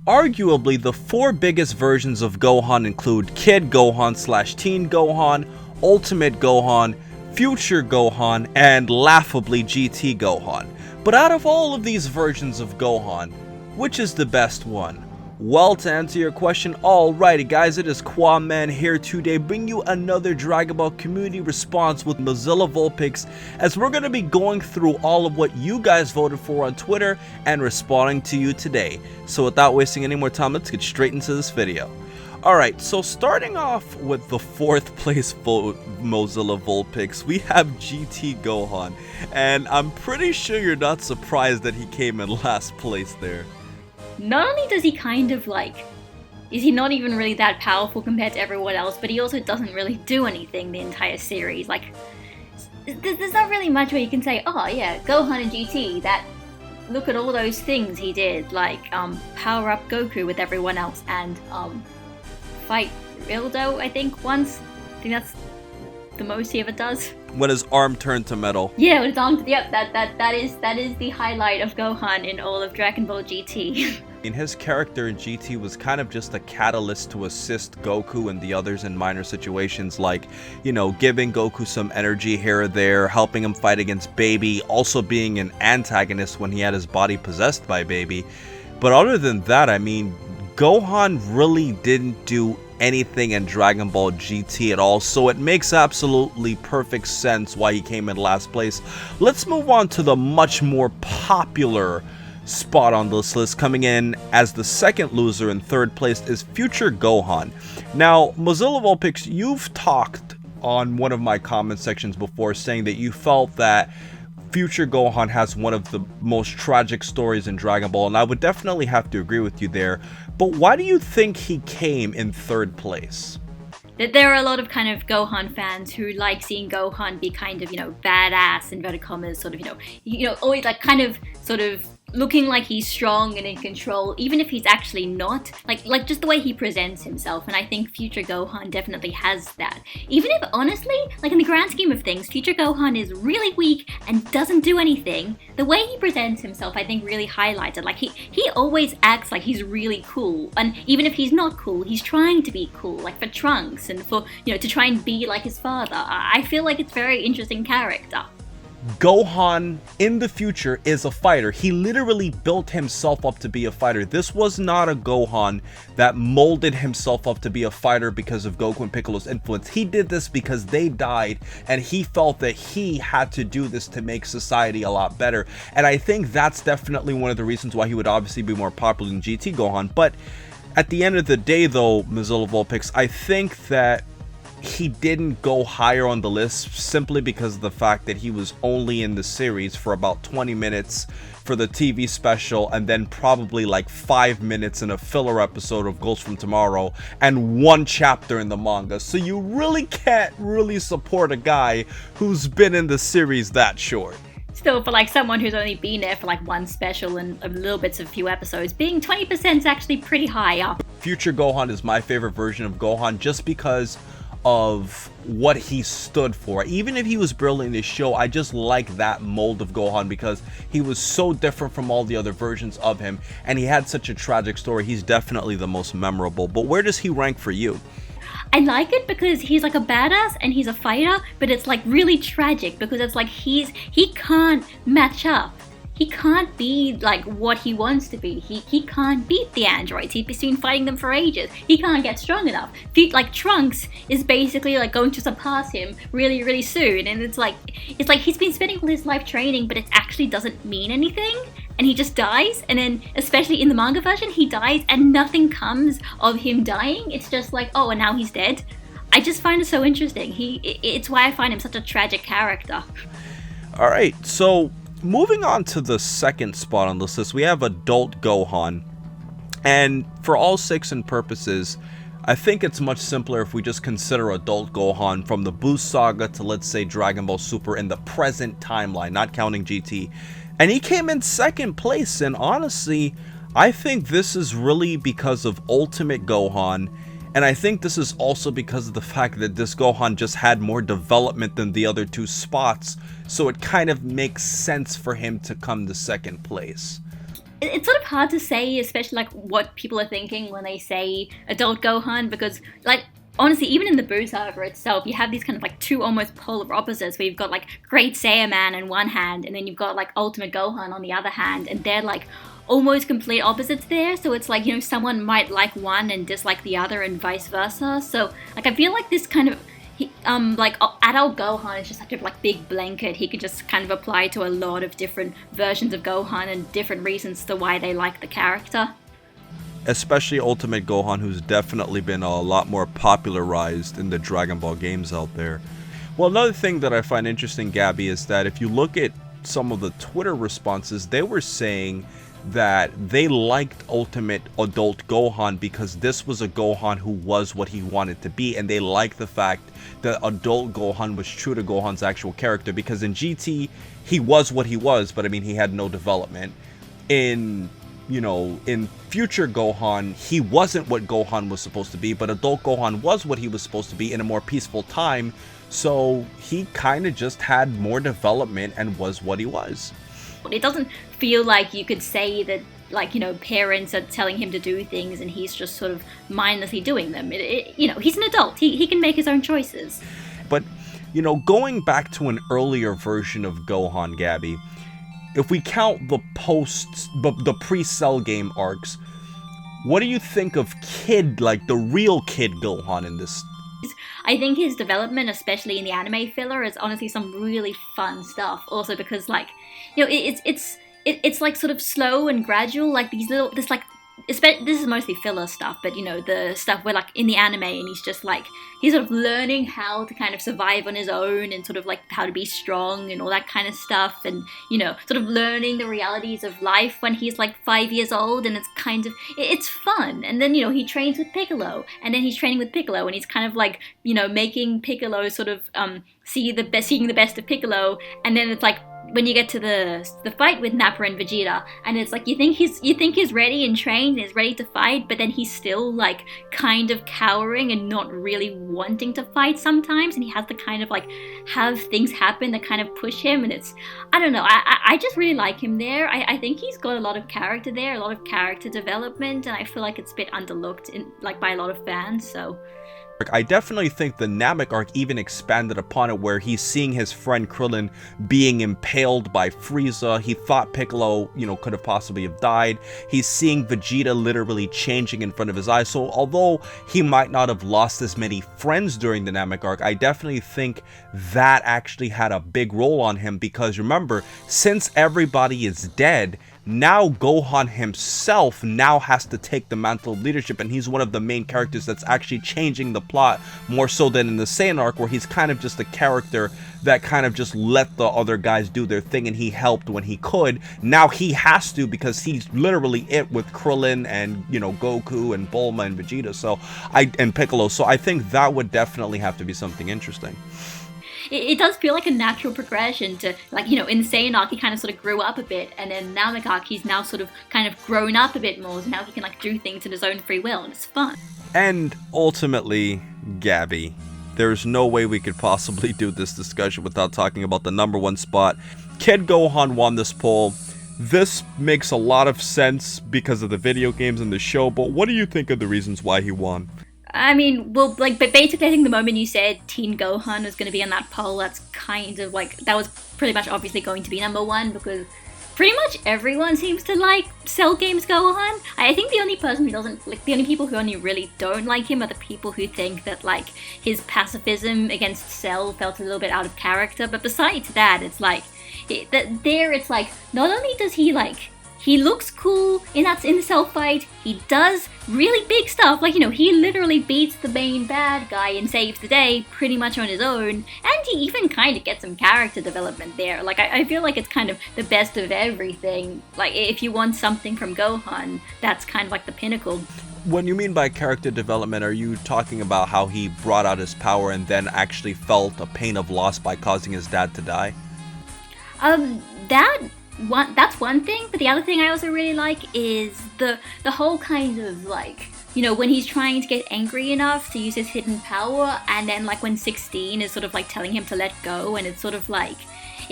Arguably, the four biggest versions of Gohan include Kid Gohan / Teen Gohan, Ultimate Gohan, Future Gohan, and laughably GT Gohan. But out of all of these versions of Gohan, which is the best one? Well, to answer your question, alrighty guys, it is Qaaman here today, bringing you another Dragon Ball community response with Mozilla Vulpix, as we're going to be going through all of what you guys voted for on Twitter and responding to you today. So without wasting any more time, let's get straight into this video. Alright, so starting off with the 4th place vote, Mozilla Vulpix, we have GT Gohan, and I'm pretty sure you're not surprised that he came in last place there. Not only does he kind of is he not even really that powerful compared to everyone else, but he also doesn't really do anything the entire series. There's not really much where you can say, oh yeah, Gohan and GT, look at all those things he did, like power up Goku with everyone else and fight Rildo, I think, once. I think that's the most he ever does. When his arm turned to metal. Yeah, when his arm, yep, that is the highlight of Gohan in all of Dragon Ball GT. In his character in GT was kind of just a catalyst to assist Goku and the others in minor situations, like, you know, giving Goku some energy here or there, helping him fight against Baby, also being an antagonist when he had his body possessed by Baby. But other than that, I mean, Gohan really didn't do anything in Dragon Ball GT at all, so it makes absolutely perfect sense why he came in last place. Let's move on to the much more popular spot on this list. Coming in as the second loser in 3rd place is Future Gohan. Now, Mozilla Vulpix, you've talked on one of my comment sections before saying that you felt that Future Gohan has one of the most tragic stories in Dragon Ball, and I would definitely have to agree with you there. But why do you think he came in 3rd place? There are a lot of kind of Gohan fans who like seeing Gohan be kind of, badass, inverted commas, sort of, always like kind of sort of looking like he's strong and in control, even if he's actually not, like just the way he presents himself. And I think Future Gohan definitely has that. Even if, honestly, like in the grand scheme of things, Future Gohan is really weak and doesn't do anything, the way he presents himself, I think, really highlights it. Like, he always acts like he's really cool, and even if he's not cool, he's trying to be cool, like for Trunks, and for, to try and be like his father. I feel like it's a very interesting character. Gohan in the future is a fighter. He literally built himself up to be a fighter. This was not a Gohan that molded himself up to be a fighter because of Goku and Piccolo's influence. He did this because they died, and he felt that he had to do this to make society a lot better. And I think that's definitely one of the reasons why he would obviously be more popular than GT Gohan. But at the end of the day, though, Mozilla Vulpix, I think that he didn't go higher on the list simply because of the fact that he was only in the series for about 20 minutes for the TV special, and then probably like 5 minutes in a filler episode of Ghost from Tomorrow, and 1 chapter in the manga. So you really can't really support a guy who's been in the series that short. Still, for like someone who's only been there for like 1 special and a little bits of a few episodes, being 20% is actually pretty high up. Future Gohan is my favorite version of Gohan just because of what he stood for. Even if he was brilliant in this show, I just like that mold of Gohan because he was so different from all the other versions of him, and he had such a tragic story. He's definitely the most memorable. But where does he rank for you? I like it because he's like a badass and he's a fighter, but it's like really tragic because it's like he can't match up. He can't be like what he wants to be. He can't beat the androids. He's been fighting them for ages. He can't get strong enough. Like Trunks is basically like going to surpass him really, really soon. And it's like he's been spending all his life training, but it actually doesn't mean anything. And he just dies. And then, especially in the manga version, he dies and nothing comes of him dying. It's just like, oh, and now he's dead. I just find it so interesting. It's why I find him such a tragic character. All right, so moving on to the 2nd spot on this list, we have Adult Gohan. And for all sakes and purposes, I think it's much simpler if we just consider Adult Gohan from the Buu Saga to, let's say, Dragon Ball Super in the present timeline, not counting GT. And he came in 2nd place, and honestly, I think this is really because of Ultimate Gohan. And I think this is also because of the fact that this Gohan just had more development than the other 2 spots, so it kind of makes sense for him to come to 2nd place. It's sort of hard to say, especially like what people are thinking when they say adult Gohan, because like honestly, even in the Boo saga itself, you have these kind of like two almost polar opposites where you've got like Great Saiyaman on one hand, and then you've got like Ultimate Gohan on the other hand, and they're like almost complete opposites there. So it's like, you know, someone might like one and dislike the other, and vice versa. So like I feel like this kind of like adult Gohan is just such a like big blanket. He could just kind of apply to a lot of different versions of Gohan and different reasons to why they like the character. Especially Ultimate Gohan, who's definitely been a lot more popularized in the Dragon Ball games out there. Well, another thing that I find interesting, Gabby, is that if you look at some of the Twitter responses, they were saying that they liked Ultimate Adult Gohan because this was a Gohan who was what he wanted to be, and they liked the fact that Adult Gohan was true to Gohan's actual character, because in GT he was what he was, but I mean he had no development. In Future Gohan, he wasn't what Gohan was supposed to be, but Adult Gohan was what he was supposed to be in a more peaceful time, so he kind of just had more development and was what he was. It doesn't feel like you could say that, like, you know, parents are telling him to do things and he's just sort of mindlessly doing them. You know, he's an adult. He can make his own choices. But, you know, going back to an earlier version of Gohan, Gabby, if we count the the pre-Cell game arcs, what do you think of the real Kid Gohan in this? I think his development, especially in the anime filler, is honestly some really fun stuff. Also because, like, you know, it's like sort of slow and gradual, like this is mostly filler stuff, but you know, the stuff where like in the anime and he's sort of learning how to kind of survive on his own and sort of like how to be strong and all that kind of stuff, and you know, sort of learning the realities of life when he's like 5 years old, and it's fun. And then, you know, he trains with Piccolo, and then he's training with Piccolo, and he's kind of like, you know, making Piccolo sort of seeing the best of Piccolo, and then it's like when you get to the fight with Nappa and Vegeta, and it's like you think he's ready and trained and is ready to fight, but then he's still like kind of cowering and not really wanting to fight sometimes, and he has to kind of like have things happen that kind of push him, and I don't know, I just really like him there. I think he's got a lot of character there, a lot of character development, and I feel like it's a bit underlooked by a lot of fans, so. I definitely think the Namek arc even expanded upon it, where he's seeing his friend Krillin being impaled by Frieza. He thought Piccolo, you know, could have possibly have died. He's seeing Vegeta literally changing in front of his eyes. So although he might not have lost as many friends during the Namek arc, I definitely think that actually had a big role on him, because remember, since everybody is dead, now Gohan himself now has to take the mantle of leadership, and he's one of the main characters that's actually changing the plot more so than in the Saiyan arc, where he's kind of just a character that kind of just let the other guys do their thing and he helped when he could. Now he has to, because he's literally it with Krillin and, you know, Goku and Bulma and Vegeta and Piccolo, so I think that would definitely have to be something interesting. It does feel like a natural progression to, like, you know, in the Saiyan arc he kind of sort of grew up a bit, and then Namek arc he's now sort of kind of grown up a bit more, so now he can like do things in his own free will, and it's fun. And ultimately, Gabby, there's no way we could possibly do this discussion without talking about the number one spot. Kid Gohan won this poll. This makes a lot of sense because of the video games and the show, but what do you think of the reasons why he won? I mean, well, like, but basically I think the moment you said Teen Gohan was going to be on that poll, that's kind of like, that was pretty much obviously going to be number one, because pretty much everyone seems to like Cell Games Gohan. I think the only person who doesn't, like, the only people who only really don't like him are the people who think that, like, his pacifism against Cell felt a little bit out of character, but besides that, it's like, it's like, not only does he, like, he looks cool in the Cell fight, he does really big stuff, like, you know, he literally beats the main bad guy and saves the day pretty much on his own, and he even kind of gets some character development there. Like, I feel like it's kind of the best of everything. Like, if you want something from Gohan, that's kind of like the pinnacle. When you mean by character development, are you talking about how he brought out his power and then actually felt a pain of loss by causing his dad to die? That's one thing, but the other thing I also really like is the whole kind of, like, you know, when he's trying to get angry enough to use his hidden power, and then like when 16 is sort of like telling him to let go, and it's sort of like,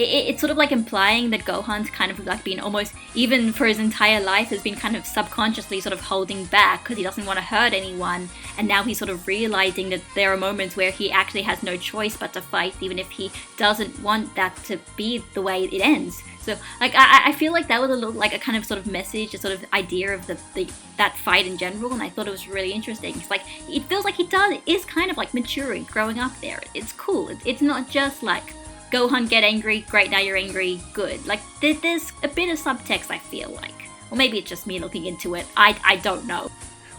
it's sort of like implying that Gohan's kind of like been almost, even for his entire life, has been kind of subconsciously sort of holding back because he doesn't want to hurt anyone, and now he's sort of realizing that there are moments where he actually has no choice but to fight, even if he doesn't want that to be the way it ends. So like I feel like that was a little like a kind of sort of message, a sort of idea of that fight in general, and I thought it was really interesting. It's like it feels like is kind of like maturing, growing up there. It's cool. It's not just like Gohan get angry, great, now you're angry, good. Like there's a bit of subtext, I feel like, or maybe it's just me looking into it. I don't know.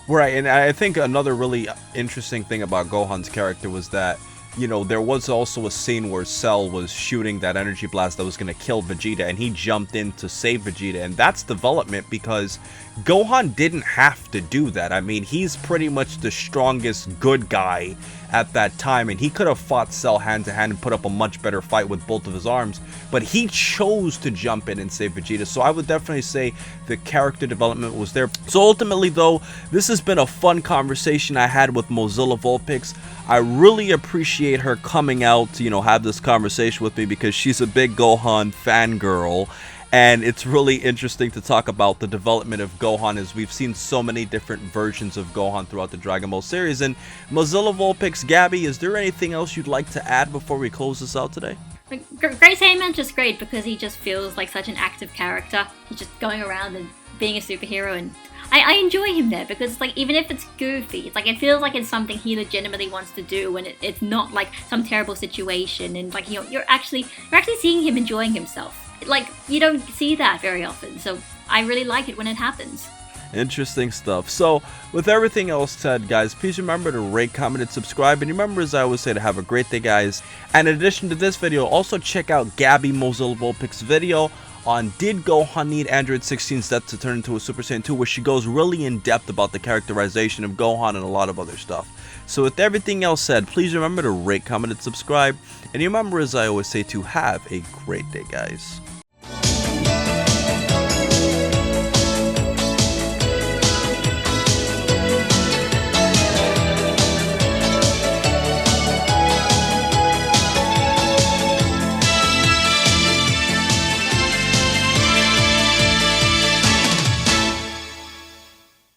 Right, and I think another really interesting thing about Gohan's character was that, you know, there was also a scene where Cell was shooting that energy blast that was going to kill Vegeta, and he jumped in to save Vegeta, and that's development because Gohan didn't have to do that. I mean, he's pretty much the strongest good guy at that time, and he could have fought Cell hand to hand and put up a much better fight with both of his arms, but he chose to jump in and save Vegeta. So I would definitely say the character development was there. So ultimately though, this has been a fun conversation I had with Mozilla Vulpix. I really appreciate her coming out to, you know, have this conversation with me because she's a big Gohan fangirl. And it's really interesting to talk about the development of Gohan, as we've seen so many different versions of Gohan throughout the Dragon Ball series. And Mozilla Vulpix, Gabby, is there anything else you'd like to add before we close this out today? Great Saiyan's just great because he just feels like such an active character. He's just going around and being a superhero, and I enjoy him there because it's like, even if it's goofy, it's like it feels like it's something he legitimately wants to do, and it's not like some terrible situation, and like, you know, you're actually seeing him enjoying himself. Like, you don't see that very often, so I really like it when it happens. Interesting stuff. So, with everything else said, guys, please remember to rate, comment, and subscribe. And remember, as I always say, to have a great day, guys. And in addition to this video, also check out Gabby Mozilla Vulpix's video on Did Gohan Need Android 16 Steps to Turn into a Super Saiyan 2, where she goes really in depth about the characterization of Gohan and a lot of other stuff. So with everything else said, please remember to rate, comment, and subscribe. And remember, as I always say, to have a great day, guys.